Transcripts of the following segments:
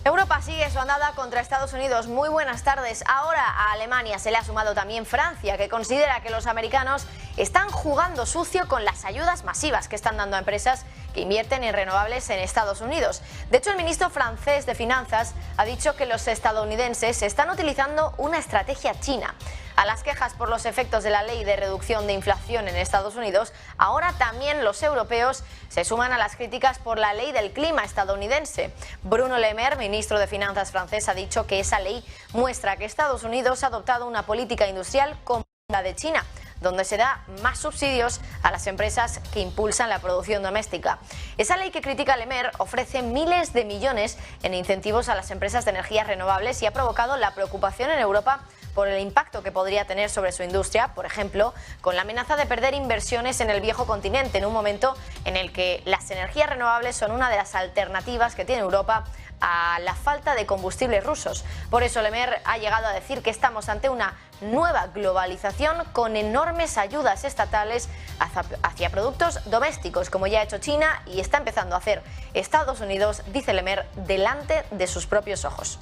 Europa sigue su andada contra Estados Unidos. Muy buenas tardes. Ahora a Alemania se le ha sumado también Francia, que considera que los americanos están jugando sucio con las ayudas masivas que están dando a empresas que invierten en renovables en Estados Unidos. De hecho, el ministro francés de Finanzas ha dicho que los estadounidenses están utilizando una estrategia china. A las quejas por los efectos de la ley de reducción de inflación en Estados Unidos, ahora también los europeos se suman a las críticas por la ley del clima estadounidense. Bruno Le Maire, ministro de Finanzas francés, ha dicho que esa ley muestra que Estados Unidos ha adoptado una política industrial como la de China, donde se da más subsidios a las empresas que impulsan la producción doméstica. Esa ley que critica Le Maire ofrece miles de millones en incentivos a las empresas de energías renovables y ha provocado la preocupación en Europa por el impacto que podría tener sobre su industria, por ejemplo, con la amenaza de perder inversiones en el viejo continente, en un momento en el que las energías renovables son una de las alternativas que tiene Europa a la falta de combustibles rusos. Por eso Le Maire ha llegado a decir que estamos ante una nueva globalización con enormes ayudas estatales hacia productos domésticos, como ya ha hecho China y está empezando a hacer Estados Unidos, dice Le Maire, delante de sus propios ojos.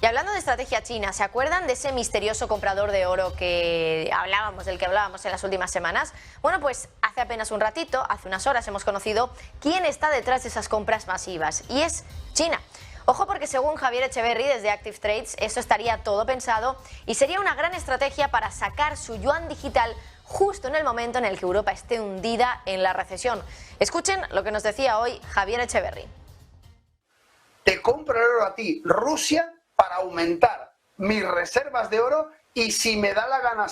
Y hablando de estrategia china, ¿se acuerdan de ese misterioso comprador de oro del que hablábamos en las últimas semanas? Bueno, pues hace apenas un ratito, hace unas horas, hemos conocido quién está detrás de esas compras masivas, y es China. Ojo, porque según Javier Echeverry desde Active Trades, eso estaría todo pensado y sería una gran estrategia para sacar su yuan digital justo en el momento en el que Europa esté hundida en la recesión. Escuchen lo que nos decía hoy Javier Echeverry. Te compro el oro a ti, Rusia, para aumentar mis reservas de oro, y si me da la gana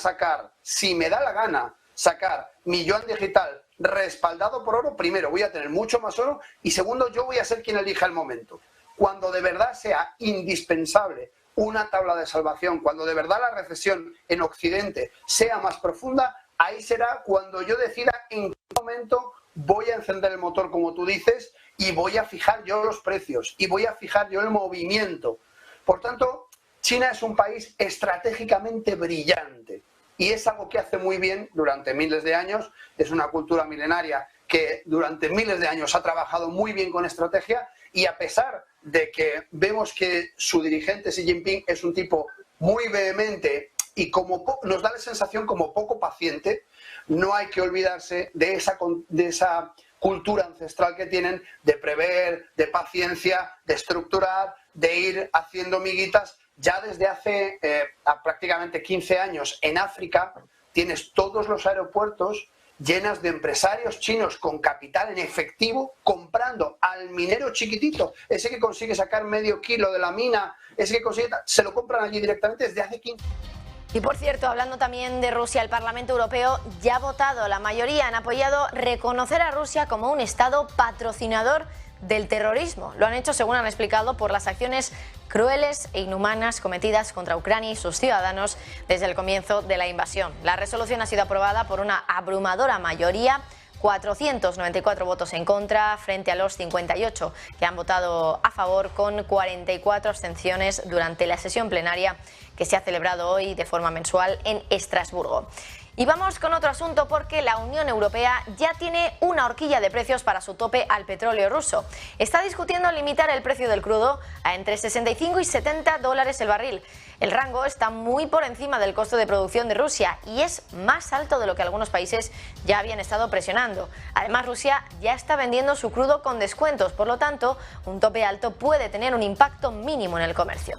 sacar mi yuan digital respaldado por oro, primero voy a tener mucho más oro y segundo yo voy a ser quien elija el momento. Cuando de verdad sea indispensable una tabla de salvación, cuando de verdad la recesión en Occidente sea más profunda, ahí será cuando yo decida en qué momento voy a encender el motor, como tú dices, y voy a fijar yo los precios y voy a fijar yo el movimiento. Por tanto, China es un país estratégicamente brillante y es algo que hace muy bien durante miles de años. Es una cultura milenaria que durante miles de años ha trabajado muy bien con estrategia, y a pesar de que vemos que su dirigente Xi Jinping es un tipo muy vehemente y nos da la sensación como poco paciente, no hay que olvidarse de esa cultura ancestral que tienen de prever, de paciencia, de estructurar, de ir haciendo miguitas. Ya desde hace prácticamente 15 años en África tienes todos los aeropuertos llenas de empresarios chinos con capital en efectivo comprando al minero chiquitito, ese que consigue sacar medio kilo de la mina, ese que consigue, se lo compran allí directamente desde hace 15 años. Y por cierto, hablando también de Rusia, el Parlamento Europeo ya ha votado, la mayoría han apoyado reconocer a Rusia como un Estado patrocinador del terrorismo. Lo han hecho, según han explicado, por las acciones crueles e inhumanas cometidas contra Ucrania y sus ciudadanos desde el comienzo de la invasión. La resolución ha sido aprobada por una abrumadora mayoría, 494 votos en contra frente a los 58 que han votado a favor, con 44 abstenciones durante la sesión plenaria que se ha celebrado hoy de forma mensual en Estrasburgo. Y vamos con otro asunto, porque la Unión Europea ya tiene una horquilla de precios para su tope al petróleo ruso. Está discutiendo limitar el precio del crudo a entre 65 y 70 dólares el barril. El rango está muy por encima del costo de producción de Rusia y es más alto de lo que algunos países ya habían estado presionando. Además, Rusia ya está vendiendo su crudo con descuentos, por lo tanto, un tope alto puede tener un impacto mínimo en el comercio.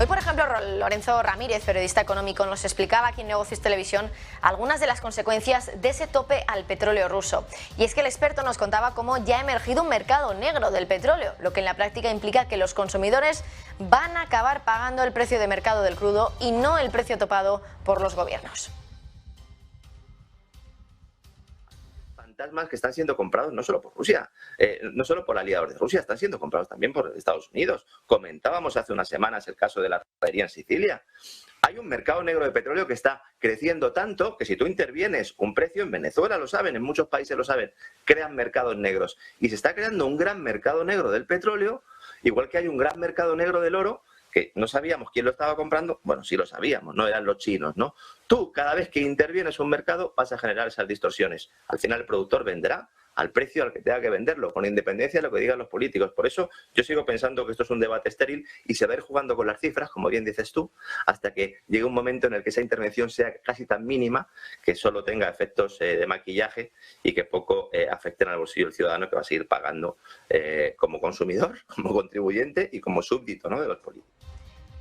Hoy, por ejemplo, Lorenzo Ramírez, periodista económico, nos explicaba aquí en Negocios Televisión algunas de las consecuencias de ese tope al petróleo ruso. Y es que el experto nos contaba cómo ya ha emergido un mercado negro del petróleo, lo que en la práctica implica que los consumidores van a acabar pagando el precio de mercado del crudo y no el precio topado por los gobiernos. Fantasmas que están siendo comprados no solo por Rusia, no solo por aliados de Rusia, están siendo comprados también por Estados Unidos. Comentábamos hace unas semanas el caso de la refinería en Sicilia. Hay un mercado negro de petróleo que está creciendo tanto que si tú intervienes un precio, en Venezuela lo saben, en muchos países lo saben, crean mercados negros. Y se está creando un gran mercado negro del petróleo, igual que hay un gran mercado negro del oro, que no sabíamos quién lo estaba comprando. Bueno, sí lo sabíamos, no eran los chinos, ¿no? Tú, cada vez que intervienes un mercado, vas a generar esas distorsiones. Al final el productor venderá al precio al que tenga que venderlo, con independencia de lo que digan los políticos. Por eso yo sigo pensando que esto es un debate estéril y se va a ir jugando con las cifras, como bien dices tú, hasta que llegue un momento en el que esa intervención sea casi tan mínima que solo tenga efectos de maquillaje y que poco afecten al bolsillo del ciudadano, que va a seguir pagando como consumidor, como contribuyente y como súbdito, ¿no?, de los políticos.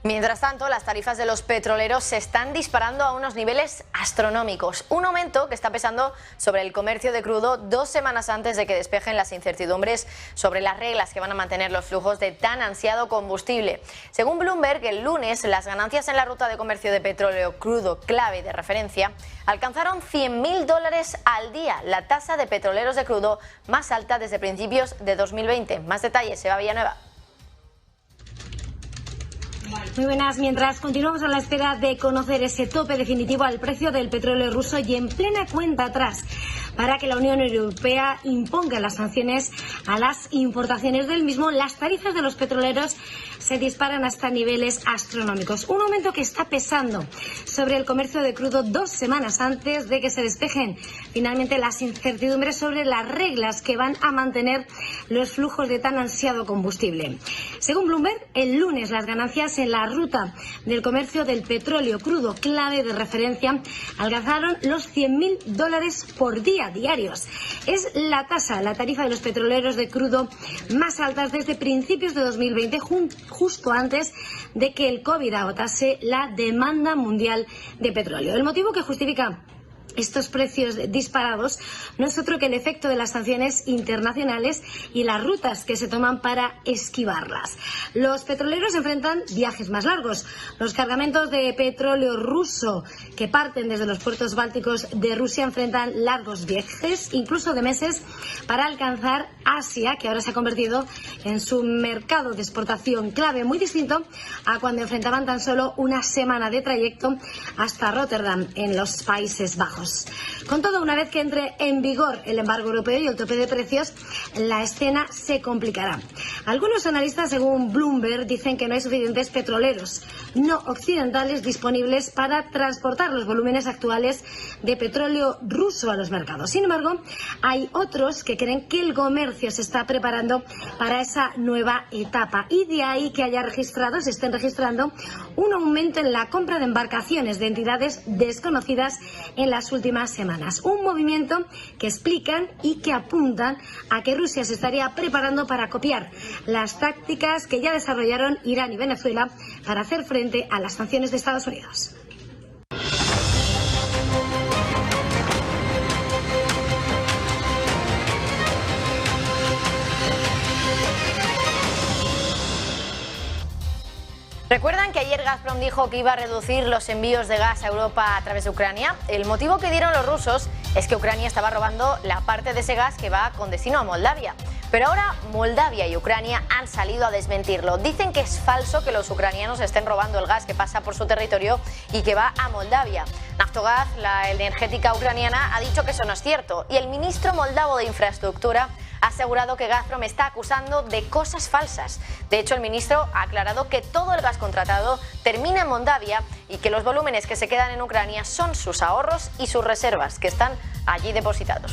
Mientras tanto, las tarifas de los petroleros se están disparando a unos niveles astronómicos. Un aumento que está pesando sobre el comercio de crudo 2 semanas antes de que despejen las incertidumbres sobre las reglas que van a mantener los flujos de tan ansiado combustible. Según Bloomberg, el lunes las ganancias en la ruta de comercio de petróleo crudo clave de referencia alcanzaron $100.000 al día, la tasa de petroleros de crudo más alta desde principios de 2020. Más detalles, Eva Villanueva. Muy buenas. Mientras continuamos a la espera de conocer ese tope definitivo al precio del petróleo ruso y en plena cuenta atrás para que la Unión Europea imponga las sanciones a las importaciones del mismo, las tarifas de los petroleros se disparan hasta niveles astronómicos. Un aumento que está pesando sobre el comercio de crudo 2 semanas antes de que se despejen finalmente las incertidumbres sobre las reglas que van a mantener los flujos de tan ansiado combustible. Según Bloomberg, el lunes las ganancias en la ruta del comercio del petróleo crudo clave de referencia alcanzaron los $100.000 por día diarios. Es la tarifa de los petroleros de crudo más altas desde principios de 2020, justo antes de que el COVID agotase la demanda mundial de petróleo. El motivo que justifica estos precios disparados no es otro que el efecto de las sanciones internacionales y las rutas que se toman para esquivarlas. Los petroleros enfrentan viajes más largos. Los cargamentos de petróleo ruso que parten desde los puertos bálticos de Rusia enfrentan largos viajes, incluso de meses, para alcanzar Asia, que ahora se ha convertido en su mercado de exportación clave, muy distinto a cuando enfrentaban tan solo una semana de trayecto hasta Rotterdam, en los Países Bajos. Con todo, una vez que entre en vigor el embargo europeo y el tope de precios, la escena se complicará. Algunos analistas, según Bloomberg, dicen que no hay suficientes petroleros no occidentales disponibles para transportar los volúmenes actuales de petróleo ruso a los mercados. Sin embargo, hay otros que creen que el comercio se está preparando para esa nueva etapa y de ahí que se estén registrando un aumento en la compra de embarcaciones de entidades desconocidas en las últimas semanas. Un movimiento que explican y que apuntan a que Rusia se estaría preparando para copiar las tácticas que ya desarrollaron Irán y Venezuela para hacer frente a las sanciones de Estados Unidos. ¿Recuerdan que ayer Gazprom dijo que iba a reducir los envíos de gas a Europa a través de Ucrania? El motivo que dieron los rusos es que Ucrania estaba robando la parte de ese gas que va con destino a Moldavia. Pero ahora Moldavia y Ucrania han salido a desmentirlo. Dicen que es falso que los ucranianos estén robando el gas que pasa por su territorio y que va a Moldavia. Naftogaz, la energética ucraniana, ha dicho que eso no es cierto. Y el ministro moldavo de Infraestructura ha asegurado que Gazprom está acusando de cosas falsas. De hecho, el ministro ha aclarado que todo el gas contratado termina en Moldavia y que los volúmenes que se quedan en Ucrania son sus ahorros y sus reservas, que están allí depositados.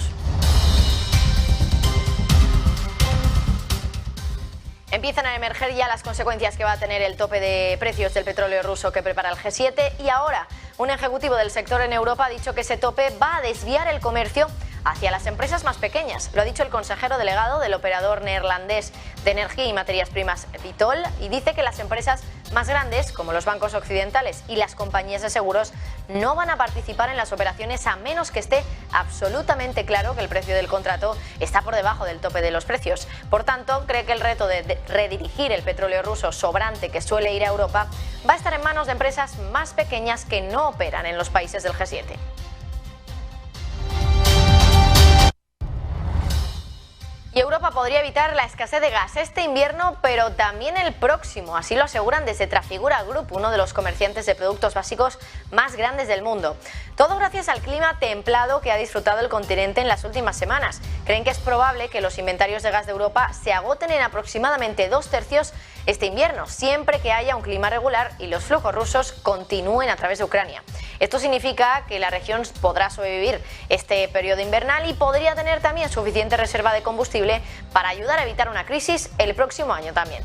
Empiezan a emerger ya las consecuencias que va a tener el tope de precios del petróleo ruso que prepara el G7 y ahora un ejecutivo del sector en Europa ha dicho que ese tope va a desviar el comercio hacia las empresas más pequeñas. Lo ha dicho el consejero delegado del operador neerlandés de energía y materias primas Vitol y dice que las empresas más grandes, como los bancos occidentales y las compañías de seguros, no van a participar en las operaciones a menos que esté absolutamente claro que el precio del contrato está por debajo del tope de los precios. Por tanto, cree que el reto de redirigir el petróleo ruso sobrante que suele ir a Europa va a estar en manos de empresas más pequeñas que no operan en los países del G7. Y Europa podría evitar la escasez de gas este invierno, pero también el próximo. Así lo aseguran desde Trafigura Group, uno de los comerciantes de productos básicos más grandes del mundo. Todo gracias al clima templado que ha disfrutado el continente en las últimas semanas. Creen que es probable que los inventarios de gas de Europa se agoten en aproximadamente 2/3 este invierno, siempre que haya un clima regular y los flujos rusos continúen a través de Ucrania. Esto significa que la región podrá sobrevivir este periodo invernal y podría tener también suficiente reserva de combustible para ayudar a evitar una crisis el próximo año también.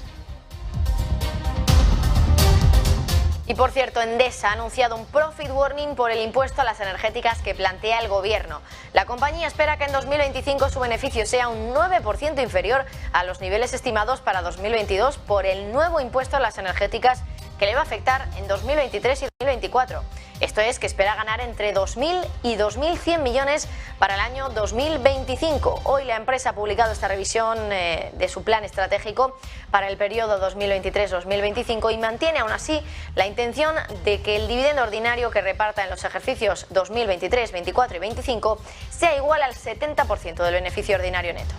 Y por cierto, Endesa ha anunciado un profit warning por el impuesto a las energéticas que plantea el gobierno. La compañía espera que en 2025 su beneficio sea un 9% inferior a los niveles estimados para 2022 por el nuevo impuesto a las energéticas que le va a afectar en 2023 y 2024. Esto es que espera ganar entre 2.000 y 2.100 millones para el año 2025. Hoy la empresa ha publicado esta revisión de su plan estratégico para el periodo 2023-2025 y mantiene aún así la intención de que el dividendo ordinario que reparta en los ejercicios 2023, 24 y 25 sea igual al 70% del beneficio ordinario neto.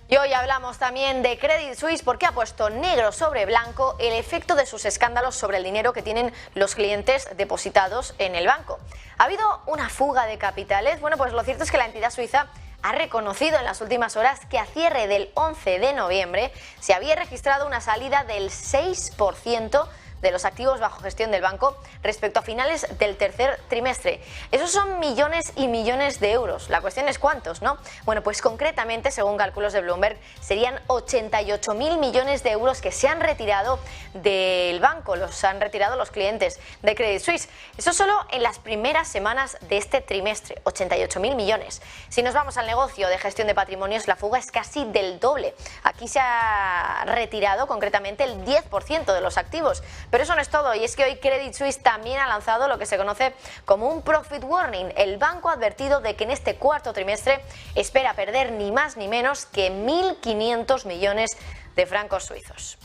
Y hoy hablamos también de Credit Suisse porque ha puesto negro sobre blanco el efecto de sus escándalos sobre el dinero que tienen los clientes depositados en el banco. ¿Ha habido una fuga de capitales? Bueno, pues lo cierto es que la entidad suiza ha reconocido en las últimas horas que a cierre del 11 de noviembre se había registrado una salida del 6% de los activos bajo gestión del banco respecto a finales del tercer trimestre. Esos son millones y millones de euros. La cuestión es cuántos, ¿no? Bueno, pues concretamente, según cálculos de Bloomberg, serían 88.000 millones de euros que se han retirado del banco, los han retirado los clientes de Credit Suisse. Eso solo en las primeras semanas de este trimestre, 88.000 millones. Si nos vamos al negocio de gestión de patrimonios, la fuga es casi del doble. Aquí se ha retirado concretamente el 10% de los activos. Pero eso no es todo, y es que hoy Credit Suisse también ha lanzado lo que se conoce como un profit warning. El banco ha advertido de que en este cuarto trimestre espera perder ni más ni menos que 1.500 millones de francos suizos.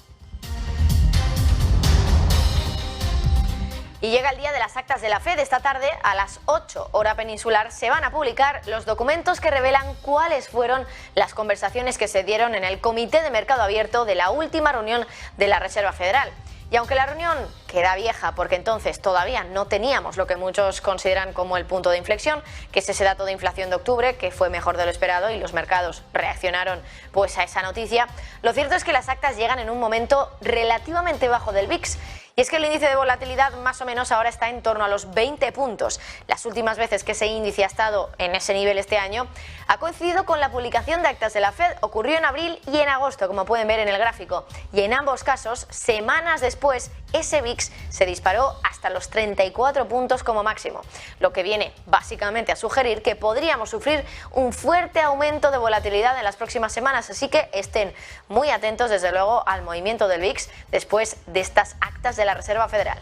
Y llega el día de las actas de la FED. Esta tarde, a las 8 hora peninsular, se van a publicar los documentos que revelan cuáles fueron las conversaciones que se dieron en el Comité de Mercado Abierto de la última reunión de la Reserva Federal. Y aunque la reunión queda vieja porque entonces todavía no teníamos lo que muchos consideran como el punto de inflexión, que es ese dato de inflación de octubre que fue mejor de lo esperado y los mercados reaccionaron pues a esa noticia, lo cierto es que las actas llegan en un momento relativamente bajo del VIX. Y es que el índice de volatilidad más o menos ahora está en torno a los 20 puntos. Las últimas veces que ese índice ha estado en ese nivel este año ha coincidido con la publicación de actas de la FED. Ocurrió en abril y en agosto, como pueden ver en el gráfico. Y en ambos casos, semanas después, ese VIX se disparó hasta los 34 puntos como máximo. Lo que viene básicamente a sugerir que podríamos sufrir un fuerte aumento de volatilidad en las próximas semanas. Así que estén muy atentos, desde luego, al movimiento del VIX después de estas actas de la Reserva Federal.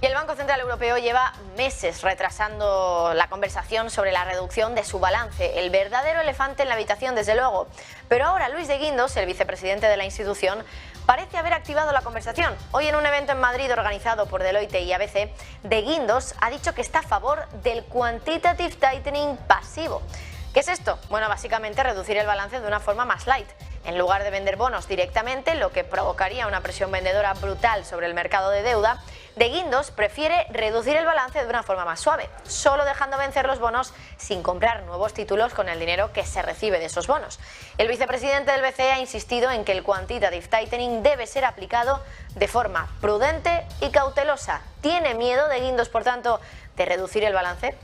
Y el Banco Central Europeo lleva meses retrasando la conversación sobre la reducción de su balance, el verdadero elefante en la habitación, desde luego. Pero ahora Luis de Guindos, el vicepresidente de la institución, parece haber activado la conversación. Hoy en un evento en Madrid organizado por Deloitte y ABC, de Guindos ha dicho que está a favor del quantitative tightening pasivo. ¿Qué es esto? Bueno, básicamente reducir el balance de una forma más light. En lugar de vender bonos directamente, lo que provocaría una presión vendedora brutal sobre el mercado de deuda, de Guindos prefiere reducir el balance de una forma más suave, solo dejando vencer los bonos sin comprar nuevos títulos con el dinero que se recibe de esos bonos. El vicepresidente del BCE ha insistido en que el quantitative tightening debe ser aplicado de forma prudente y cautelosa. ¿Tiene miedo de Guindos, por tanto, de reducir el balance?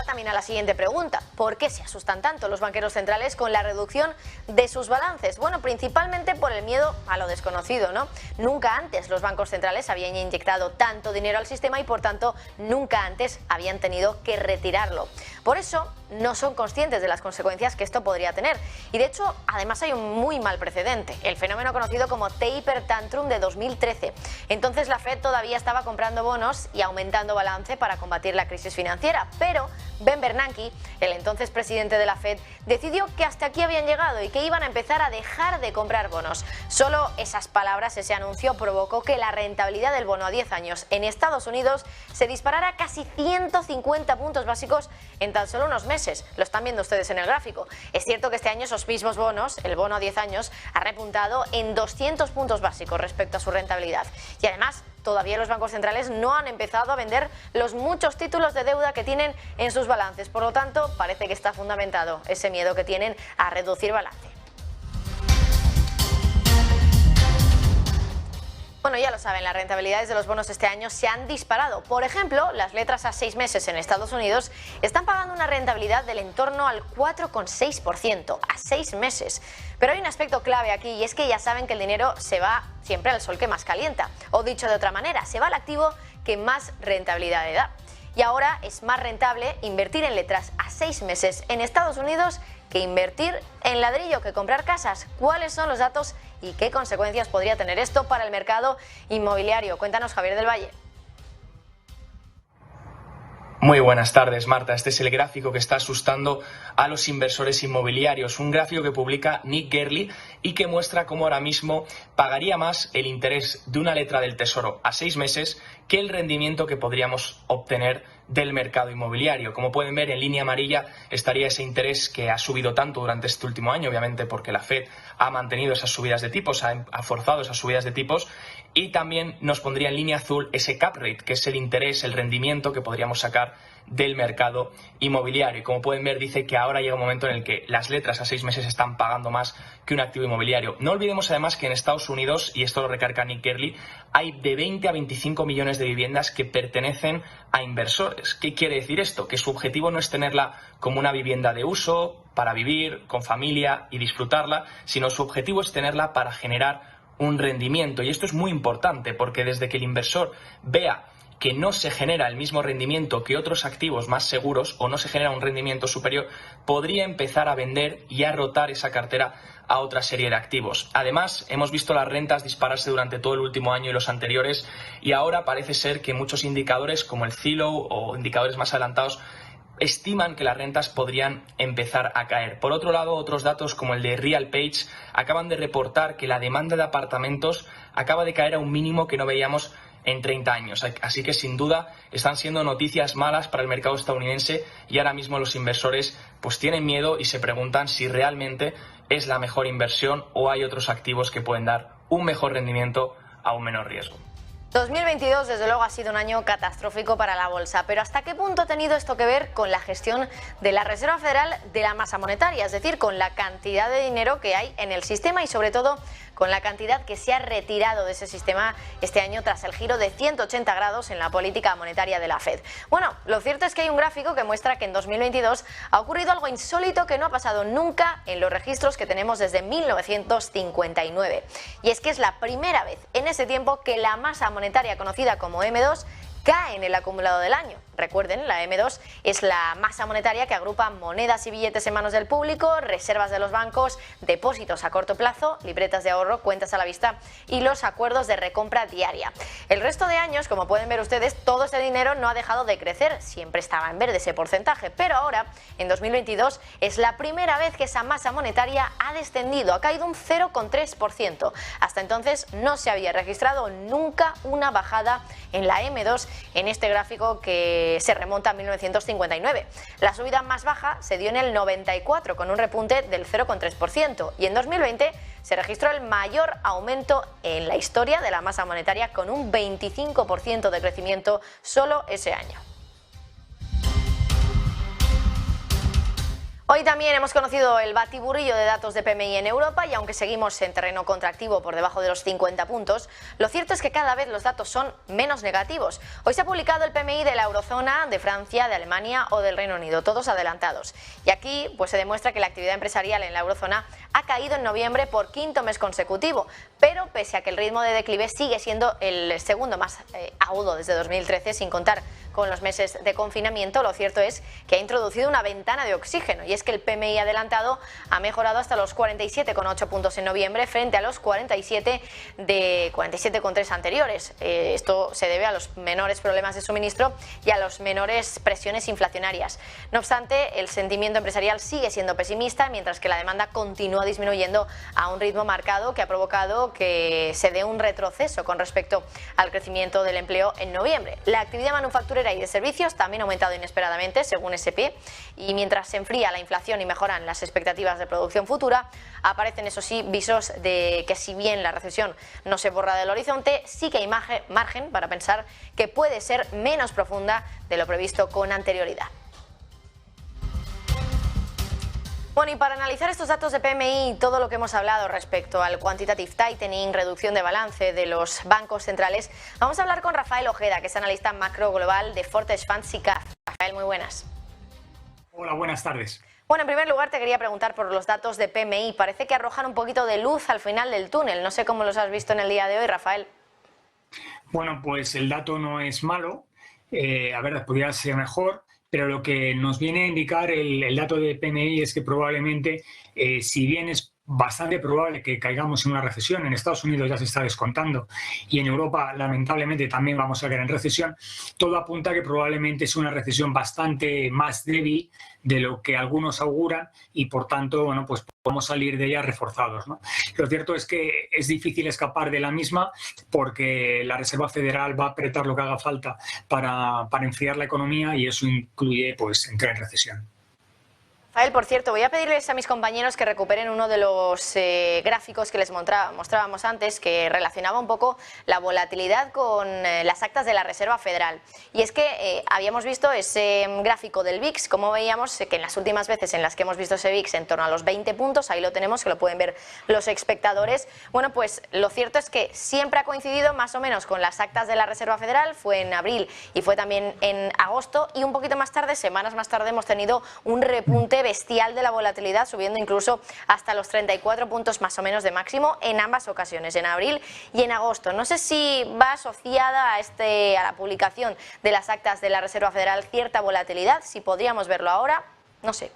También a la siguiente pregunta: ¿por qué se asustan tanto los banqueros centrales con la reducción de sus balances? Bueno, principalmente por el miedo a lo desconocido, ¿no? Nunca antes los bancos centrales habían inyectado tanto dinero al sistema y por tanto nunca antes habían tenido que retirarlo. Por eso no son conscientes de las consecuencias que esto podría tener. Y de hecho, además hay un muy mal precedente, el fenómeno conocido como taper tantrum de 2013. Entonces la Fed todavía estaba comprando bonos y aumentando balance para combatir la crisis financiera, pero Ben Bernanke, el entonces presidente de la Fed, decidió que hasta aquí habían llegado y que iban a empezar a dejar de comprar bonos. Solo esas palabras, ese anuncio, provocó que la rentabilidad del bono a 10 años en Estados Unidos se disparara casi 150 puntos básicos en tan solo unos meses. Lo están viendo ustedes en el gráfico. Es cierto que este año esos mismos bonos, el bono a 10 años, ha repuntado en 200 puntos básicos respecto a su rentabilidad. Y además, todavía los bancos centrales no han empezado a vender los muchos títulos de deuda que tienen en sus balances. Por lo tanto, parece que está fundamentado ese miedo que tienen a reducir balance. Bueno, ya lo saben, las rentabilidades de los bonos este año se han disparado. Por ejemplo, las letras a 6 meses en Estados Unidos están pagando una rentabilidad del entorno al 4,6% a 6 meses. Pero hay un aspecto clave aquí y es que ya saben que el dinero se va siempre al sol que más calienta. O dicho de otra manera, se va al activo que más rentabilidad le da. Y ahora es más rentable invertir en letras a 6 meses en Estados Unidos que invertir en ladrillo, que comprar casas. ¿Cuáles son los datos y qué consecuencias podría tener esto para el mercado inmobiliario? Cuéntanos, Javier del Valle. Muy buenas tardes, Marta. Este es el gráfico que está asustando a los inversores inmobiliarios. Un gráfico que publica Nick Gerli y que muestra cómo ahora mismo pagaría más el interés de una letra del Tesoro a 6 meses que el rendimiento que podríamos obtener del mercado inmobiliario. Como pueden ver, en línea amarilla estaría ese interés que ha subido tanto durante este último año, obviamente porque la Fed ha mantenido esas subidas de tipos, ha forzado esas subidas de tipos, y también nos pondría en línea azul ese cap rate, que es el interés, el rendimiento que podríamos sacar del mercado inmobiliario. Y como pueden ver, dice que ahora llega un momento en el que las letras a 6 meses están pagando más que un activo inmobiliario. No olvidemos además que en Estados Unidos, y esto lo recarga Nick Gerli, hay de 20 a 25 millones de viviendas que pertenecen a inversores. ¿Qué quiere decir esto? Que su objetivo no es tenerla como una vivienda de uso, para vivir con familia y disfrutarla, sino su objetivo es tenerla para generar un rendimiento. Y esto es muy importante porque desde que el inversor vea que no se genera el mismo rendimiento que otros activos más seguros o no se genera un rendimiento superior, podría empezar a vender y a rotar esa cartera a otra serie de activos. Además, hemos visto las rentas dispararse durante todo el último año y los anteriores, y ahora parece ser que muchos indicadores como el Zillow o indicadores más adelantados estiman que las rentas podrían empezar a caer. Por otro lado, otros datos como el de RealPage acaban de reportar que la demanda de apartamentos acaba de caer a un mínimo que no veíamos en 30 años. Así que sin duda están siendo noticias malas para el mercado estadounidense y ahora mismo los inversores pues tienen miedo y se preguntan si realmente es la mejor inversión o hay otros activos que pueden dar un mejor rendimiento a un menor riesgo. 2022 desde luego ha sido un año catastrófico para la bolsa, pero ¿hasta qué punto ha tenido esto que ver con la gestión de la Reserva Federal de la masa monetaria? Es decir, con la cantidad de dinero que hay en el sistema y sobre todo con la cantidad que se ha retirado de ese sistema este año tras el giro de 180 grados en la política monetaria de la Fed. Bueno, lo cierto es que hay un gráfico que muestra que en 2022 ha ocurrido algo insólito que no ha pasado nunca en los registros que tenemos desde 1959. Y es que es la primera vez en ese tiempo que la masa monetaria conocida como M2 cae en el acumulado del año. Recuerden, la M2 es la masa monetaria que agrupa monedas y billetes en manos del público, reservas de los bancos, depósitos a corto plazo, libretas de ahorro, cuentas a la vista y los acuerdos de recompra diaria. El resto de años, como pueden ver ustedes, todo ese dinero no ha dejado de crecer, siempre estaba en verde ese porcentaje, pero ahora, en 2022, es la primera vez que esa masa monetaria ha descendido, ha caído un 0,3%. Hasta entonces no se había registrado nunca una bajada en la M2 en este gráfico que se remonta a 1959. La subida más baja se dio en el 94 con un repunte del 0,3% y en 2020 se registró el mayor aumento en la historia de la masa monetaria con un 25% de crecimiento solo ese año. Hoy también hemos conocido el batiburrillo de datos de PMI en Europa y aunque seguimos en terreno contractivo por debajo de los 50 puntos, lo cierto es que cada vez los datos son menos negativos. Hoy se ha publicado el PMI de la eurozona, de Francia, de Alemania o del Reino Unido, todos adelantados. Y aquí pues se demuestra que la actividad empresarial en la eurozona ha caído en noviembre por quinto mes consecutivo, pero pese a que el ritmo de declive sigue siendo el segundo más agudo desde 2013, sin contar con los meses de confinamiento, lo cierto es que ha introducido una ventana de oxígeno y es que el PMI adelantado ha mejorado hasta los 47,8 puntos en noviembre frente a los 47,3 anteriores. Esto se debe a los menores problemas de suministro y a las menores presiones inflacionarias. No obstante, el sentimiento empresarial sigue siendo pesimista, mientras que la demanda continúa disminuyendo a un ritmo marcado que ha provocado que se dé un retroceso con respecto al crecimiento del empleo en noviembre. La actividad manufacturera y de servicios también ha aumentado inesperadamente, según S&P, y mientras se enfría la inflación y mejoran las expectativas de producción futura, aparecen, eso sí, visos de que si bien la recesión no se borra del horizonte, sí que hay margen para pensar que puede ser menos profunda de lo previsto con anterioridad. Bueno, y para analizar estos datos de PMI y todo lo que hemos hablado respecto al quantitative tightening, reducción de balance de los bancos centrales, vamos a hablar con Rafael Ojeda, que es analista macro global de Fortress Funds SICAV. Rafael, muy buenas. Hola, buenas tardes. Bueno, en primer lugar te quería preguntar por los datos de PMI. Parece que arrojan un poquito de luz al final del túnel. No sé cómo los has visto en el día de hoy, Rafael. Bueno, pues el dato no es malo. A ver, podría ser mejor. Pero lo que nos viene a indicar el dato de PMI es que probablemente, si bien es bastante probable que caigamos en una recesión, en Estados Unidos ya se está descontando y en Europa lamentablemente también vamos a caer en recesión, todo apunta a que probablemente es una recesión bastante más débil de lo que algunos auguran y por tanto, bueno, pues podemos salir de ella reforzados, ¿no? Lo cierto es que es difícil escapar de la misma porque la Reserva Federal va a apretar lo que haga falta para enfriar la economía y eso incluye pues entrar en recesión. Rafael, por cierto, voy a pedirles a mis compañeros que recuperen uno de los gráficos que les mostrábamos antes, que relacionaba un poco la volatilidad con las actas de la Reserva Federal. Y es que habíamos visto ese gráfico del VIX, como veíamos que en las últimas veces en las que hemos visto ese VIX en torno a los 20 puntos, ahí lo tenemos, que lo pueden ver los espectadores. Bueno, pues lo cierto es que siempre ha coincidido más o menos con las actas de la Reserva Federal, fue en abril y fue también en agosto, y un poquito más tarde, semanas más tarde, hemos tenido un repunte bestial de la volatilidad, subiendo incluso hasta los 34 puntos más o menos de máximo en ambas ocasiones, en abril y en agosto. No sé si va asociada a la publicación de las actas de la Reserva Federal cierta volatilidad, si podríamos verlo ahora, no sé.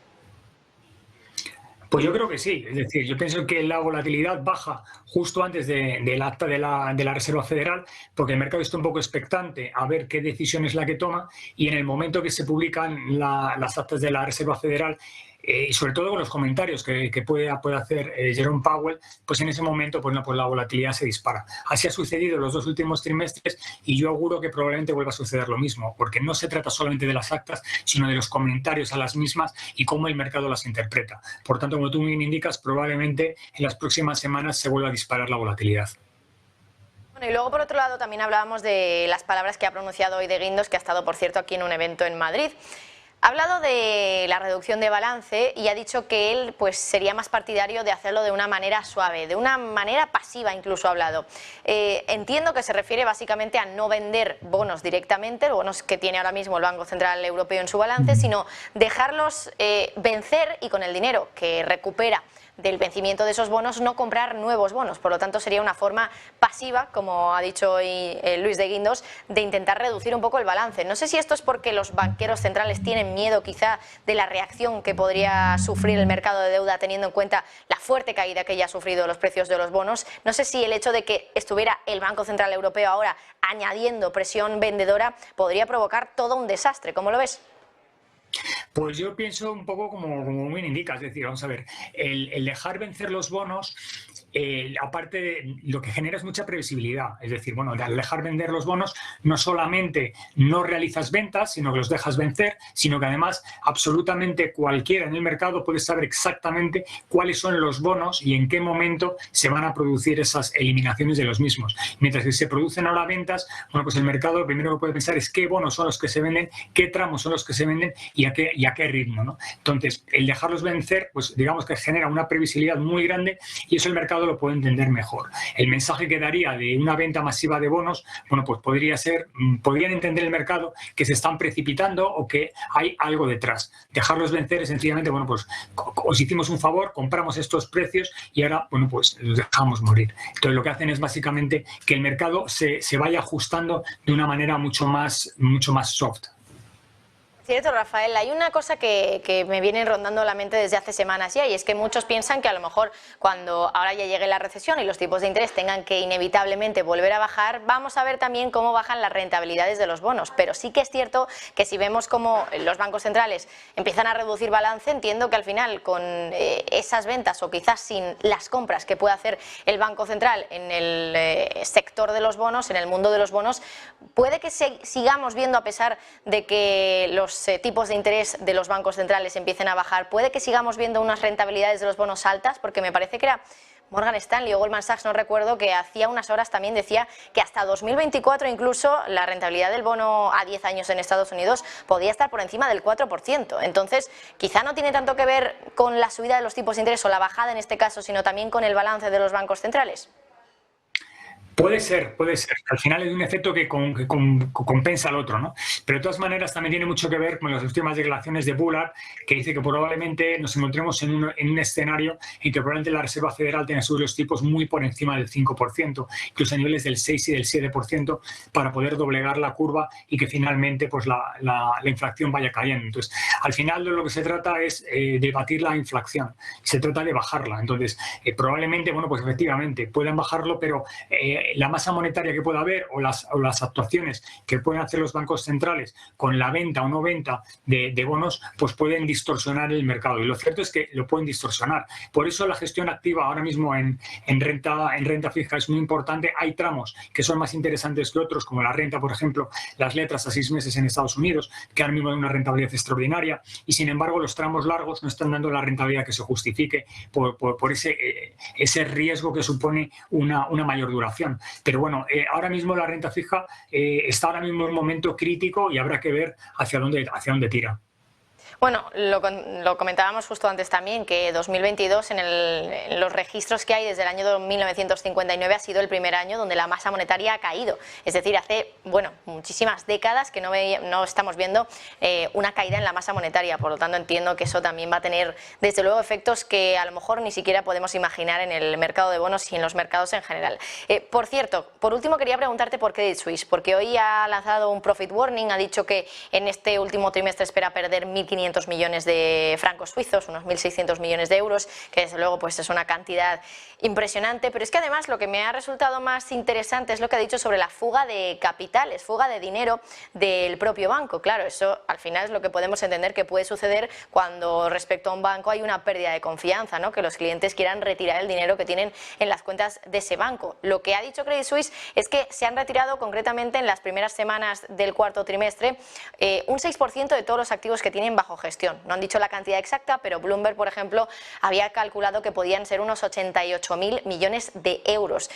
Pues yo creo que sí, es decir, yo pienso que la volatilidad baja justo antes del acta de la Reserva Federal, porque el mercado está un poco expectante a ver qué decisión es la que toma, y en el momento que se publican las actas de la Reserva Federal, y sobre todo con los comentarios que puede hacer Jerome Powell, pues en ese momento pues la volatilidad se dispara. Así ha sucedido en los dos últimos trimestres y yo auguro que probablemente vuelva a suceder lo mismo, porque no se trata solamente de las actas, sino de los comentarios a las mismas y cómo el mercado las interpreta. Por tanto, como tú bien indicas, probablemente en las próximas semanas se vuelva a disparar la volatilidad. Bueno, y luego por otro lado también hablábamos de las palabras que ha pronunciado hoy de Guindos, que ha estado por cierto aquí en un evento en Madrid. Ha hablado de la reducción de balance y ha dicho que él pues sería más partidario de hacerlo de una manera suave, de una manera pasiva incluso ha hablado. Entiendo que se refiere básicamente a no vender bonos directamente, bonos que tiene ahora mismo el Banco Central Europeo en su balance, sino dejarlos vencer y con el dinero que recupera del vencimiento de esos bonos no comprar nuevos bonos. Por lo tanto, sería una forma pasiva, como ha dicho hoy Luis de Guindos, de intentar reducir un poco el balance. No sé si esto es porque los banqueros centrales tienen miedo quizá de la reacción que podría sufrir el mercado de deuda teniendo en cuenta la fuerte caída que ya ha sufrido los precios de los bonos. No sé si el hecho de que estuviera el Banco Central Europeo ahora añadiendo presión vendedora podría provocar todo un desastre. ¿Cómo lo ves? Pues yo pienso un poco como bien indica, es decir, vamos a ver, el dejar vencer los bonos aparte de lo que genera es mucha previsibilidad. Es decir, bueno, al dejar vender los bonos, no solamente no realizas ventas, sino que los dejas vencer, sino que además absolutamente cualquiera en el mercado puede saber exactamente cuáles son los bonos y en qué momento se van a producir esas eliminaciones de los mismos. Mientras que se producen ahora ventas, bueno, pues el mercado lo primero que puede pensar es qué bonos son los que se venden, qué tramos son los que se venden y a qué ritmo, ¿no? Entonces, el dejarlos vencer, pues digamos que genera una previsibilidad muy grande y eso el mercado lo puede entender mejor. El mensaje que daría de una venta masiva de bonos, bueno, pues podrían entender el mercado que se están precipitando o que hay algo detrás. Dejarlos vencer es sencillamente, bueno, pues os hicimos un favor, compramos estos precios y ahora, bueno, pues los dejamos morir. Entonces, lo que hacen es básicamente que el mercado se vaya ajustando de una manera mucho más soft. Cierto, Rafael, hay una cosa que me viene rondando la mente desde hace semanas ya, y es que muchos piensan que a lo mejor cuando ahora ya llegue la recesión y los tipos de interés tengan que inevitablemente volver a bajar, vamos a ver también cómo bajan las rentabilidades de los bonos. Pero sí que es cierto que si vemos cómo los bancos centrales empiezan a reducir balance, entiendo que al final con esas ventas o quizás sin las compras que puede hacer el Banco Central en el sector de los bonos, en el mundo de los bonos, puede que sigamos viendo, a pesar de que los tipos de interés de los bancos centrales empiecen a bajar, puede que sigamos viendo unas rentabilidades de los bonos altas, porque me parece que era Morgan Stanley o Goldman Sachs, no recuerdo, que hacía unas horas también decía que hasta 2024 incluso la rentabilidad del bono a 10 años en Estados Unidos podía estar por encima del 4%. Entonces, quizá no tiene tanto que ver con la subida de los tipos de interés o la bajada en este caso, sino también con el balance de los bancos centrales. Puede ser. Al final es un efecto que compensa al otro, ¿no? Pero de todas maneras también tiene mucho que ver con las últimas declaraciones de Bullard, que dice que probablemente nos encontremos en un escenario en que probablemente la Reserva Federal tenga subir los tipos muy por encima del 5%, incluso a niveles del 6 y del 7%, para poder doblegar la curva y que finalmente pues la inflación vaya cayendo. Entonces, al final de lo que se trata es de batir la inflación, se trata de bajarla. Entonces, probablemente, bueno, pues efectivamente puedan bajarlo, pero la masa monetaria que pueda haber o las actuaciones que pueden hacer los bancos centrales con la venta o no venta de bonos, pues pueden distorsionar el mercado. Y lo cierto es que lo pueden distorsionar. Por eso la gestión activa ahora mismo en renta fija es muy importante. Hay tramos que son más interesantes que otros, como la renta, por ejemplo, las letras a 6 meses en Estados Unidos, que ahora mismo hay una rentabilidad extraordinaria, y sin embargo los tramos largos no están dando la rentabilidad que se justifique por ese riesgo que supone una mayor duración. Pero bueno, ahora mismo la renta fija está ahora mismo en un momento crítico y habrá que ver hacia dónde tira. Bueno, lo comentábamos justo antes también, que 2022 en los registros que hay desde el año 1959 ha sido el primer año donde la masa monetaria ha caído. Es decir, hace muchísimas décadas que no estamos viendo una caída en la masa monetaria. Por lo tanto, entiendo que eso también va a tener, desde luego, efectos que a lo mejor ni siquiera podemos imaginar en el mercado de bonos y en los mercados en general. Por cierto, por último quería preguntarte por Credit Suisse, porque hoy ha lanzado un profit warning, ha dicho que en este último trimestre espera perder 1.500 millones de francos suizos, unos 1.600 millones de euros, que desde luego pues es una cantidad impresionante. Pero es que además lo que me ha resultado más interesante es lo que ha dicho sobre la fuga de capitales, fuga de dinero del propio banco. Claro, eso al final es lo que podemos entender que puede suceder cuando respecto a un banco hay una pérdida de confianza, ¿no? Que los clientes quieran retirar el dinero que tienen en las cuentas de ese banco. Lo que ha dicho Credit Suisse es que se han retirado concretamente en las primeras semanas del cuarto trimestre un 6% de todos los activos que tienen bajo gestión. No han dicho la cantidad exacta, pero Bloomberg, por ejemplo, había calculado que podían ser unos 88.000 millones de euros.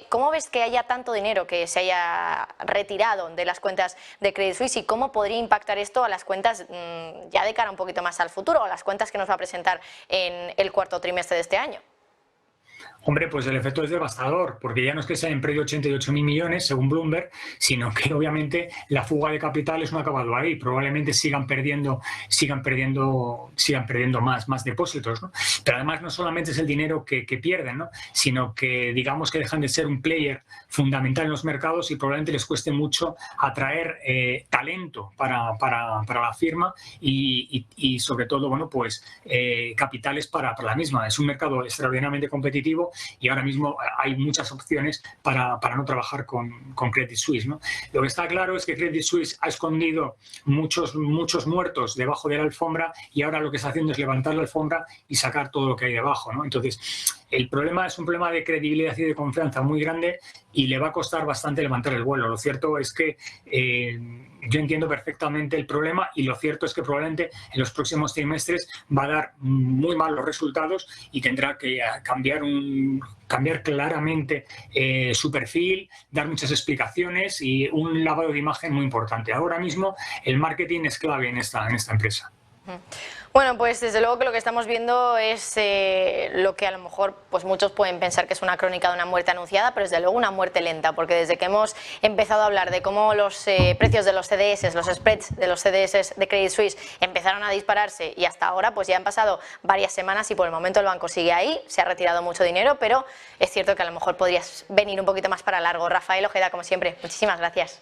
¿Cómo ves que haya tanto dinero que se haya retirado de las cuentas de Credit Suisse y cómo podría impactar esto a las cuentas ya de cara un poquito más al futuro, o a las cuentas que nos va a presentar en el cuarto trimestre de este año? Hombre, pues el efecto es devastador, porque ya no es que se hayan perdido 88.000 millones, según Bloomberg, sino que obviamente la fuga de capitales no ha acabado ahí. Probablemente sigan perdiendo más depósitos, ¿no? Pero además no solamente es el dinero que pierden, ¿no? Sino que digamos que dejan de ser un player fundamental en los mercados y probablemente les cueste mucho atraer talento para la firma y sobre todo, bueno, pues capitales para la misma. Es un mercado extraordinariamente competitivo y ahora mismo hay muchas opciones para no trabajar con Credit Suisse, ¿no? Lo que está claro es que Credit Suisse ha escondido muchos muertos debajo de la alfombra y ahora lo que está haciendo es levantar la alfombra y sacar todo lo que hay debajo, ¿no? Entonces, El problema es un problema de credibilidad y de confianza muy grande y le va a costar bastante levantar el vuelo. Lo cierto es que yo entiendo perfectamente el problema y lo cierto es que probablemente en los próximos trimestres va a dar muy malos resultados y tendrá que cambiar claramente su perfil, dar muchas explicaciones y un lavado de imagen muy importante. Ahora mismo el marketing es clave en esta empresa. Bueno, pues desde luego que lo que estamos viendo es lo que a lo mejor pues muchos pueden pensar que es una crónica de una muerte anunciada, pero desde luego una muerte lenta, porque desde que hemos empezado a hablar de cómo los precios de los CDS, los spreads de los CDS de Credit Suisse empezaron a dispararse y hasta ahora pues ya han pasado varias semanas y por el momento el banco sigue ahí, se ha retirado mucho dinero, pero es cierto que a lo mejor podrías venir un poquito más para largo. Rafael Ojeda, como siempre, muchísimas gracias.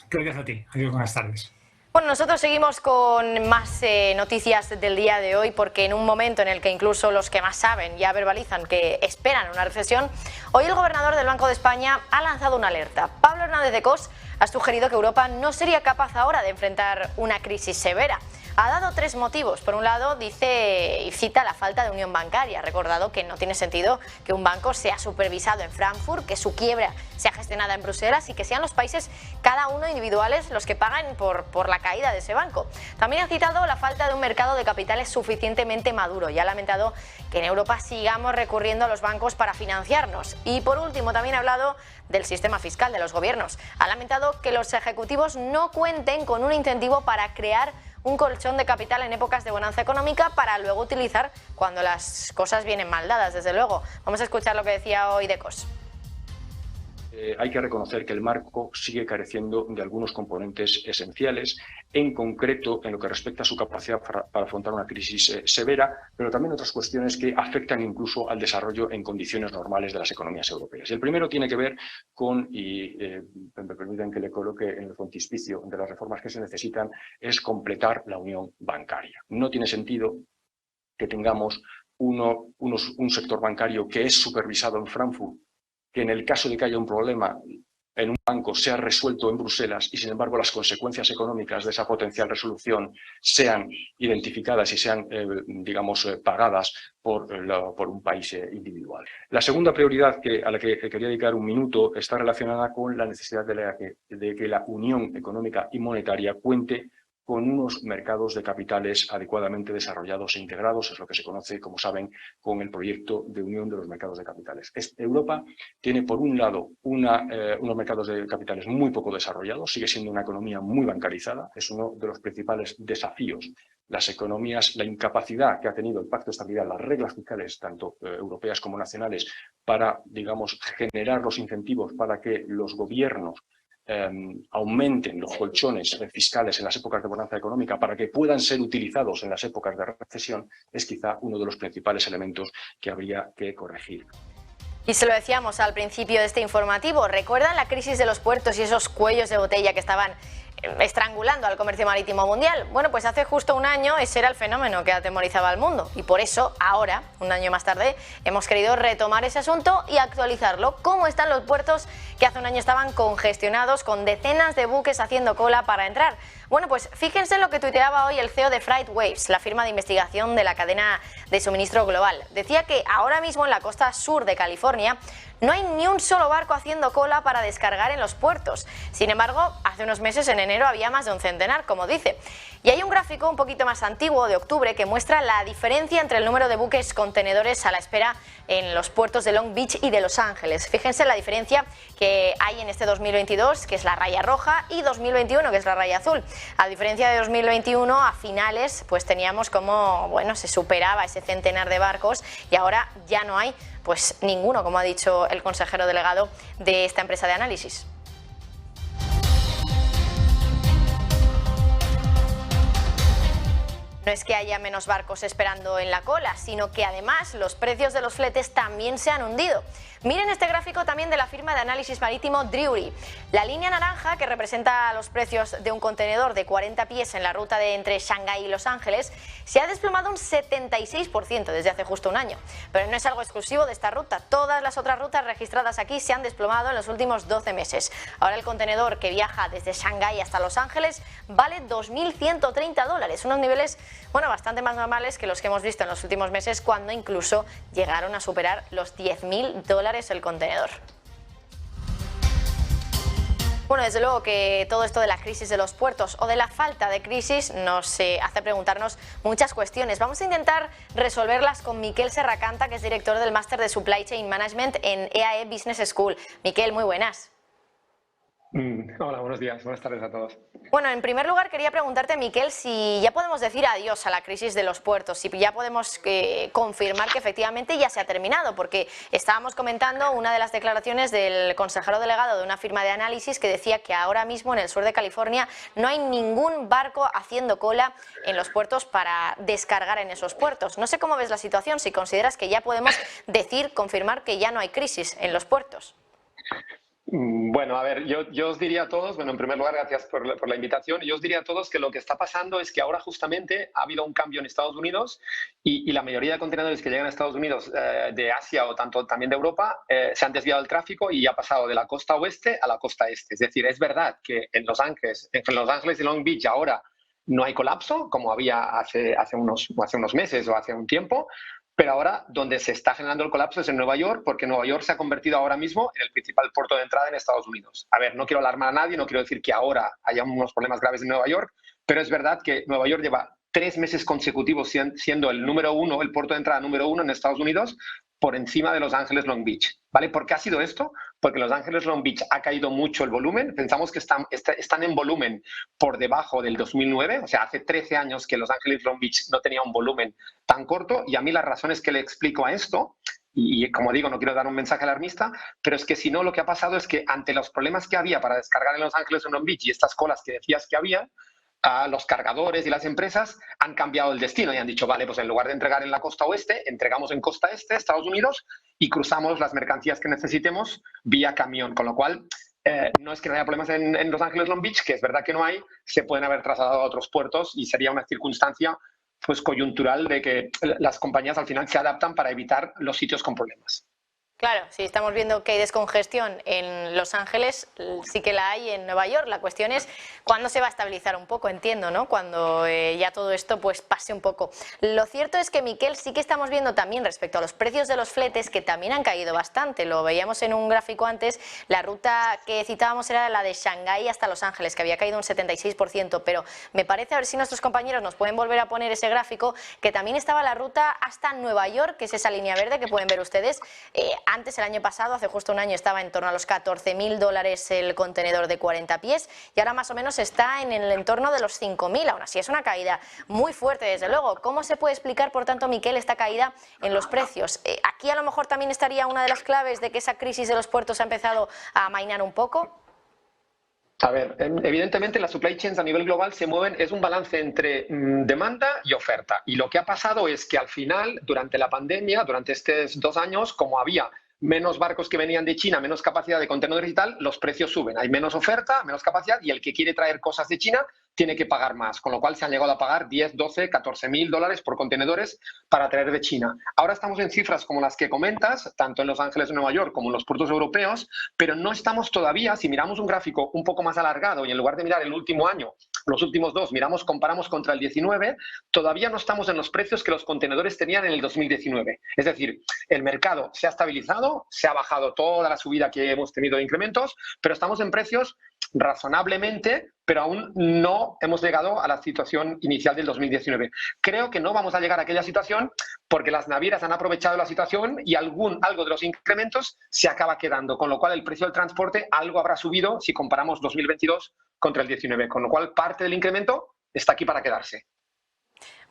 Gracias a ti. Adiós, buenas tardes. Bueno, nosotros seguimos con más noticias del día de hoy porque en un momento en el que incluso los que más saben ya verbalizan que esperan una recesión, hoy el gobernador del Banco de España ha lanzado una alerta. Pablo Hernández de Cos ha sugerido que Europa no sería capaz ahora de enfrentar una crisis severa. Ha dado tres motivos. Por un lado, dice y cita la falta de unión bancaria. Ha recordado que no tiene sentido que un banco sea supervisado en Frankfurt, que su quiebra sea gestionada en Bruselas y que sean los países, cada uno individuales, los que pagan por la caída de ese banco. También ha citado la falta de un mercado de capitales suficientemente maduro y ha lamentado que en Europa sigamos recurriendo a los bancos para financiarnos. Y por último, también ha hablado del sistema fiscal de los gobiernos. Ha lamentado que los ejecutivos no cuenten con un incentivo para crear un colchón de capital en épocas de bonanza económica para luego utilizar cuando las cosas vienen mal dadas, desde luego. Vamos a escuchar lo que decía hoy de Cos. Hay que reconocer que el marco sigue careciendo de algunos componentes esenciales, en concreto en lo que respecta a su capacidad para afrontar una crisis severa, pero también otras cuestiones que afectan incluso al desarrollo en condiciones normales de las economías europeas. Y el primero tiene que ver con, y me permiten que le coloque en el frontispicio de las reformas que se necesitan, es completar la unión bancaria. No tiene sentido que tengamos un sector bancario que es supervisado en Frankfurt, que en el caso de que haya un problema en un banco sea resuelto en Bruselas y, sin embargo, las consecuencias económicas de esa potencial resolución sean identificadas y sean, pagadas por un país individual. La segunda prioridad a la que quería dedicar un minuto está relacionada con la necesidad de que la Unión Económica y Monetaria cuente con unos mercados de capitales adecuadamente desarrollados e integrados, es lo que se conoce, como saben, con el proyecto de unión de los mercados de capitales. Europa tiene, por un lado, unos mercados de capitales muy poco desarrollados, sigue siendo una economía muy bancarizada, es uno de los principales desafíos. Las economías, la incapacidad que ha tenido el Pacto de Estabilidad, las reglas fiscales, tanto europeas como nacionales, para, generar los incentivos para que los gobiernos aumenten los colchones fiscales en las épocas de bonanza económica para que puedan ser utilizados en las épocas de recesión, es quizá uno de los principales elementos que habría que corregir. Y se lo decíamos al principio de este informativo, ¿recuerdan la crisis de los puertos y esos cuellos de botella que estaban estrangulando al comercio marítimo mundial? Bueno, pues hace justo un año ese era el fenómeno que atemorizaba al mundo y por eso ahora, un año más tarde, hemos querido retomar ese asunto y actualizarlo. ¿Cómo están los puertos que hace un año estaban congestionados con decenas de buques haciendo cola para entrar? Bueno, pues fíjense en lo que tuiteaba hoy el CEO de FreightWaves, la firma de investigación de la cadena de suministro global. Decía que ahora mismo en la costa sur de California no hay ni un solo barco haciendo cola para descargar en los puertos. Sin embargo, hace unos meses, en enero, había más de un centenar, como dice. Y hay un gráfico un poquito más antiguo, de octubre, que muestra la diferencia entre el número de buques contenedores a la espera en los puertos de Long Beach y de Los Ángeles. Fíjense la diferencia que hay en este 2022, que es la raya roja, y 2021, que es la raya azul. A diferencia de 2021, a finales, pues teníamos como, se superaba ese centenar de barcos y ahora ya no hay pues ninguno, como ha dicho el consejero delegado de esta empresa de análisis. No es que haya menos barcos esperando en la cola, sino que además los precios de los fletes también se han hundido. Miren este gráfico también de la firma de análisis marítimo Drewry. La línea naranja, que representa los precios de un contenedor de 40 pies en la ruta de entre Shanghái y Los Ángeles, se ha desplomado un 76% desde hace justo un año. Pero no es algo exclusivo de esta ruta. Todas las otras rutas registradas aquí se han desplomado en los últimos 12 meses. Ahora el contenedor que viaja desde Shanghái hasta Los Ángeles vale $2.130, unos niveles bueno, bastante más normales que los que hemos visto en los últimos meses, cuando incluso llegaron a superar los $10.000 el contenedor. Bueno, desde luego que todo esto de la crisis de los puertos o de la falta de crisis nos hace preguntarnos muchas cuestiones. Vamos a intentar resolverlas con Miquel Serracanta, que es director del Máster de Supply Chain Management en EAE Business School. Miquel, muy buenas. Hola, buenos días, buenas tardes a todos. Bueno, en primer lugar quería preguntarte, Miquel, si ya podemos decir adiós a la crisis de los puertos, si ya podemos confirmar que efectivamente ya se ha terminado, porque estábamos comentando una de las declaraciones del consejero delegado de una firma de análisis que decía que ahora mismo en el sur de California no hay ningún barco haciendo cola en los puertos para descargar en esos puertos. No sé cómo ves la situación, si consideras que ya podemos decir, confirmar que ya no hay crisis en los puertos. Bueno, a ver, yo os diría a todos, bueno, en primer lugar, gracias por la invitación. Yo os diría a todos que lo que está pasando es que ahora justamente ha habido un cambio en Estados Unidos y la mayoría de contenedores que llegan a Estados Unidos de Asia o también de Europa se han desviado el tráfico y ha pasado de la costa oeste a la costa este. Es decir, es verdad que en Los Ángeles y Long Beach ahora no hay colapso como había hace unos meses o hace un tiempo. Pero ahora donde se está generando el colapso es en Nueva York, porque Nueva York se ha convertido ahora mismo en el principal puerto de entrada en Estados Unidos. A ver, no quiero alarmar a nadie, no quiero decir que ahora haya unos problemas graves en Nueva York, pero es verdad que Nueva York lleva 3 meses consecutivos siendo el número 1, el puerto de entrada número 1 en Estados Unidos, por encima de Los Ángeles Long Beach. ¿Vale? ¿Por qué ha sido esto? Porque Los Ángeles Long Beach ha caído mucho el volumen. Pensamos que están en volumen por debajo del 2009. O sea, hace 13 años que Los Ángeles Long Beach no tenía un volumen tan corto. Y a mí las razones que le explico a esto, y como digo, no quiero dar un mensaje alarmista, pero es que si no, lo que ha pasado es que ante los problemas que había para descargar en Los Ángeles Long Beach y estas colas que decías que había, los cargadores y las empresas han cambiado el destino y han dicho, vale, pues en lugar de entregar en la costa oeste, entregamos en costa este, Estados Unidos, y cruzamos las mercancías que necesitemos vía camión. Con lo cual, no es que no haya problemas en Los Ángeles Long Beach, que es verdad que no hay, se pueden haber trasladado a otros puertos y sería una circunstancia pues coyuntural de que las compañías al final se adaptan para evitar los sitios con problemas. Claro, si estamos viendo que hay descongestión en Los Ángeles, sí que la hay en Nueva York. La cuestión es cuándo se va a estabilizar un poco, entiendo, ¿no? Cuando ya todo esto pues pase un poco. Lo cierto es que, Miquel, sí que estamos viendo también respecto a los precios de los fletes que también han caído bastante. Lo veíamos en un gráfico antes, la ruta que citábamos era la de Shanghái hasta Los Ángeles, que había caído un 76%, pero me parece, a ver si nuestros compañeros nos pueden volver a poner ese gráfico, que también estaba la ruta hasta Nueva York, que es esa línea verde que pueden ver ustedes. Antes, el año pasado, hace justo un año, estaba en torno a los $14.000 el contenedor de 40 pies y ahora más o menos está en el entorno de los 5.000. Aún así es una caída muy fuerte, desde luego. ¿Cómo se puede explicar, por tanto, Miquel, esta caída en los precios? Aquí a lo mejor también estaría una de las claves de que esa crisis de los puertos ha empezado a amainar un poco. A ver, evidentemente las supply chains a nivel global se mueven, es un balance entre demanda y oferta. Y lo que ha pasado es que al final, durante la pandemia, durante estos 2 años, como había menos barcos que venían de China, menos capacidad de contenedores y tal, los precios suben. Hay menos oferta, menos capacidad y el que quiere traer cosas de China tiene que pagar más, con lo cual se han llegado a pagar 10, 12, 14.000 dólares por contenedores para traer de China. Ahora estamos en cifras como las que comentas, tanto en Los Ángeles y Nueva York como en los puertos europeos, pero no estamos todavía, si miramos un gráfico un poco más alargado y en lugar de mirar el último año, los últimos 2, comparamos contra el 19, todavía no estamos en los precios que los contenedores tenían en el 2019. Es decir, el mercado se ha estabilizado, se ha bajado toda la subida que hemos tenido de incrementos, pero estamos en precios razonablemente, pero aún no hemos llegado a la situación inicial del 2019. Creo que no vamos a llegar a aquella situación porque las navieras han aprovechado la situación y algo de los incrementos se acaba quedando, con lo cual el precio del transporte algo habrá subido si comparamos 2022 contra el 19, con lo cual parte del incremento está aquí para quedarse.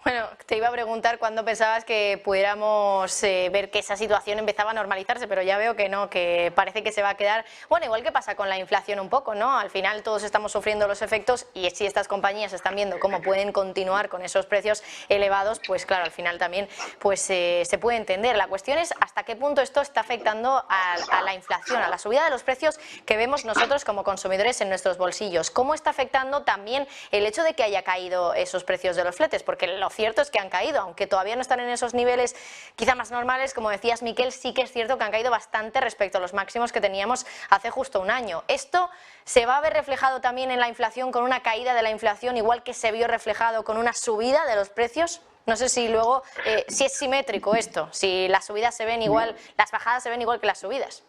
Bueno, te iba a preguntar cuándo pensabas que pudiéramos ver que esa situación empezaba a normalizarse, pero ya veo que no, que parece que se va a quedar, bueno, igual que pasa con la inflación un poco, ¿no? Al final todos estamos sufriendo los efectos y si estas compañías están viendo cómo pueden continuar con esos precios elevados, pues claro, al final también pues se puede entender. La cuestión es hasta qué punto esto está afectando a la inflación, a la subida de los precios que vemos nosotros como consumidores en nuestros bolsillos. ¿Cómo está afectando también el hecho de que haya caído esos precios de los fletes? Porque la cierto es que han caído, aunque todavía no están en esos niveles quizá más normales, como decías, Miquel, sí que es cierto que han caído bastante respecto a los máximos que teníamos hace justo un año. ¿Esto se va a ver reflejado también en la inflación, con una caída de la inflación, igual que se vio reflejado con una subida de los precios? No sé si luego, si es simétrico esto, si las subidas se ven igual, las bajadas se ven igual que las subidas.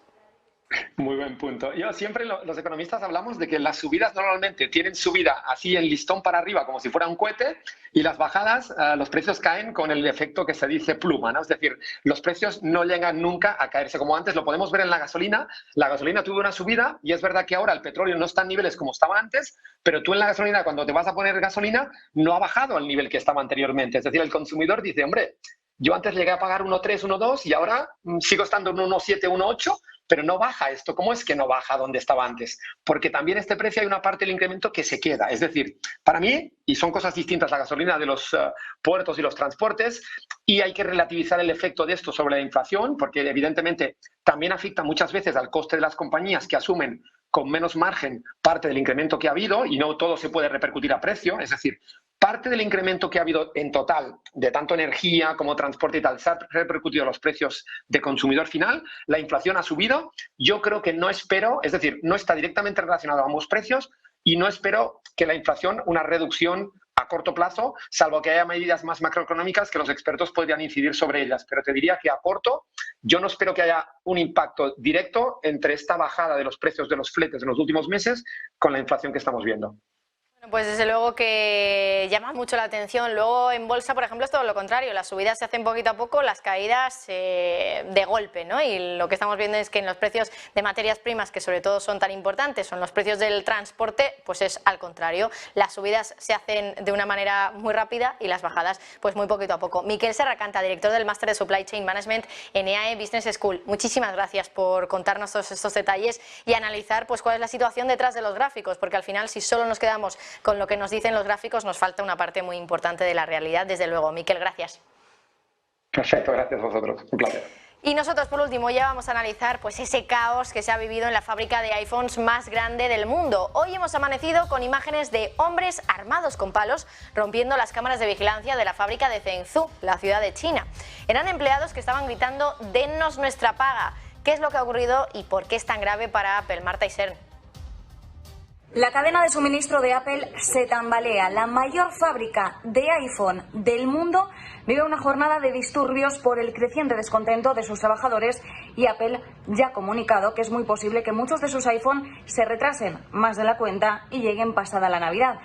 Muy buen punto. Yo siempre, los economistas hablamos de que las subidas normalmente tienen subida así en listón para arriba, como si fuera un cohete, y las bajadas, los precios caen con el efecto que se dice pluma, ¿no? Es decir, los precios no llegan nunca a caerse como antes. Lo podemos ver en la gasolina. La gasolina tuvo una subida y es verdad que ahora el petróleo no está en niveles como estaba antes, pero tú en la gasolina, cuando te vas a poner gasolina, no ha bajado al nivel que estaba anteriormente. Es decir, el consumidor dice, hombre, yo antes llegué a pagar 1,3, 1,2 y ahora sigo estando en 1,7, 1,8, pero no baja esto. ¿Cómo es que no baja donde estaba antes? Porque también este precio hay una parte del incremento que se queda. Es decir, para mí, y son cosas distintas la gasolina de los puertos y los transportes, y hay que relativizar el efecto de esto sobre la inflación, porque evidentemente también afecta muchas veces al coste de las compañías que asumen con menos margen parte del incremento que ha habido, y no todo se puede repercutir a precio. Es decir, parte del incremento que ha habido en total de tanto energía como transporte y tal se ha repercutido a los precios de consumidor final. La inflación ha subido. Yo creo que no espero, es decir, no está directamente relacionado a ambos precios y no espero que la inflación, una reducción a corto plazo, salvo que haya medidas más macroeconómicas que los expertos podrían incidir sobre ellas. Pero te diría que a corto, yo no espero que haya un impacto directo entre esta bajada de los precios de los fletes en los últimos meses con la inflación que estamos viendo. Pues desde luego que llama mucho la atención. Luego en bolsa, por ejemplo, es todo lo contrario. Las subidas se hacen poquito a poco, las caídas de golpe, ¿no? Y lo que estamos viendo es que en los precios de materias primas, que sobre todo son tan importantes, son los precios del transporte, pues es al contrario. Las subidas se hacen de una manera muy rápida y las bajadas pues muy poquito a poco. Miquel Serracanta, director del Máster de Supply Chain Management en EAE Business School. Muchísimas gracias por contarnos todos estos detalles y analizar pues cuál es la situación detrás de los gráficos, porque al final si solo nos quedamos con lo que nos dicen los gráficos, nos falta una parte muy importante de la realidad, desde luego. Miquel, gracias. Perfecto, gracias a vosotros. Un placer. Y nosotros, por último, ya vamos a analizar pues ese caos que se ha vivido en la fábrica de iPhones más grande del mundo. Hoy hemos amanecido con imágenes de hombres armados con palos rompiendo las cámaras de vigilancia de la fábrica de Zhengzhou, la ciudad de China. Eran empleados que estaban gritando «dennos nuestra paga». ¿Qué es lo que ha ocurrido y por qué es tan grave para Apple? Marta Isern. La cadena de suministro de Apple se tambalea. La mayor fábrica de iPhone del mundo vive una jornada de disturbios por el creciente descontento de sus trabajadores y Apple ya ha comunicado que es muy posible que muchos de sus iPhone se retrasen más de la cuenta y lleguen pasada la Navidad.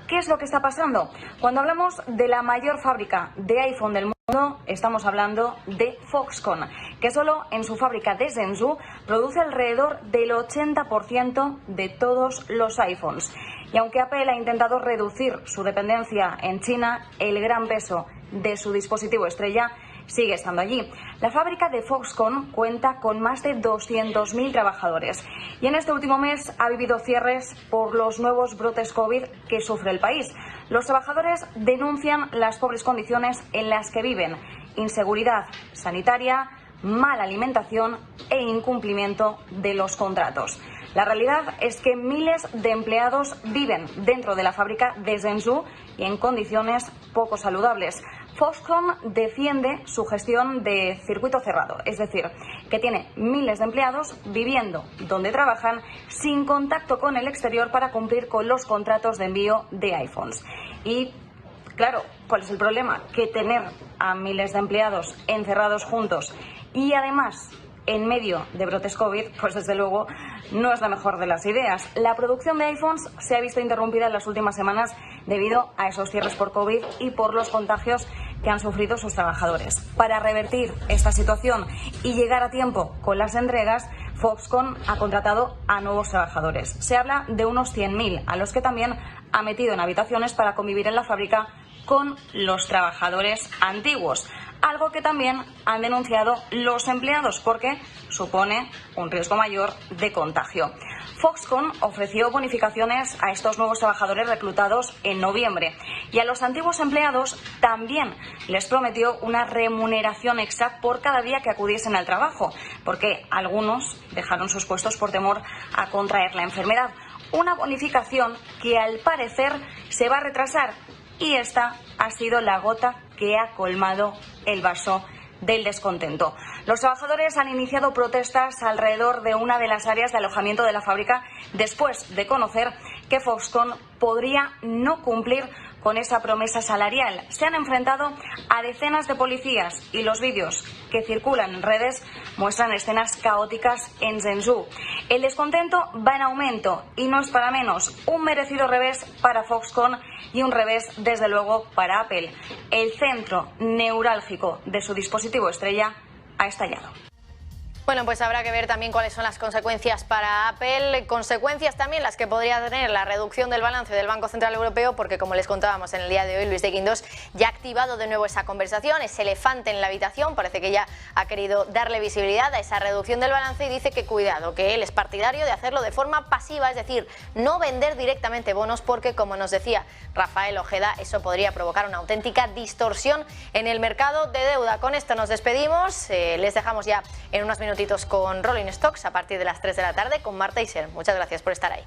¿Qué es lo que está pasando? Cuando hablamos de la mayor fábrica de iPhone del mundo, estamos hablando de Foxconn, que solo en su fábrica de Zhengzhou produce alrededor del 80% de todos los iPhones. Y aunque Apple ha intentado reducir su dependencia en China, el gran peso de su dispositivo estrella sigue estando allí. La fábrica de Foxconn cuenta con más de 200.000 trabajadores y en este último mes ha vivido cierres por los nuevos brotes COVID que sufre el país. Los trabajadores denuncian las pobres condiciones en las que viven, inseguridad sanitaria, mala alimentación e incumplimiento de los contratos. La realidad es que miles de empleados viven dentro de la fábrica de Zhengzhou y en condiciones poco saludables. Foxconn defiende su gestión de circuito cerrado, es decir, que tiene miles de empleados viviendo donde trabajan sin contacto con el exterior para cumplir con los contratos de envío de iPhones. Y claro, ¿cuál es el problema? Que tener a miles de empleados encerrados juntos y además en medio de brotes COVID, pues desde luego no es la mejor de las ideas. La producción de iPhones se ha visto interrumpida en las últimas semanas debido a esos cierres por COVID y por los contagios que han sufrido sus trabajadores. Para revertir esta situación y llegar a tiempo con las entregas, Foxconn ha contratado a nuevos trabajadores. Se habla de unos 100.000, a los que también ha metido en habitaciones para convivir en la fábrica con los trabajadores antiguos. Algo que también han denunciado los empleados porque supone un riesgo mayor de contagio. Foxconn ofreció bonificaciones a estos nuevos trabajadores reclutados en noviembre y a los antiguos empleados también les prometió una remuneración extra por cada día que acudiesen al trabajo, porque algunos dejaron sus puestos por temor a contraer la enfermedad. Una bonificación que al parecer se va a retrasar y esta ha sido la gota que ha colmado el vaso del descontento. Los trabajadores han iniciado protestas alrededor de una de las áreas de alojamiento de la fábrica después de conocer que Foxconn podría no cumplir con esa promesa salarial. Se han enfrentado a decenas de policías y los vídeos que circulan en redes muestran escenas caóticas en Zhengzhou. El descontento va en aumento y no es para menos. Un merecido revés para Foxconn y un revés, desde luego, para Apple. El centro neurálgico de su dispositivo estrella ha estallado. Bueno, pues habrá que ver también cuáles son las consecuencias para Apple, consecuencias también las que podría tener la reducción del balance del Banco Central Europeo, porque como les contábamos en el día de hoy, Luis de Guindos ya ha activado de nuevo esa conversación, ese elefante en la habitación, parece que ya ha querido darle visibilidad a esa reducción del balance y dice que cuidado, que él es partidario de hacerlo de forma pasiva, es decir, no vender directamente bonos porque, como nos decía Rafael Ojeda, eso podría provocar una auténtica distorsión en el mercado de deuda. Con esto nos despedimos, les dejamos ya en unos minutitos con Rolling Stocks a partir de las 3 de la tarde con Marta Isern. Muchas gracias por estar ahí.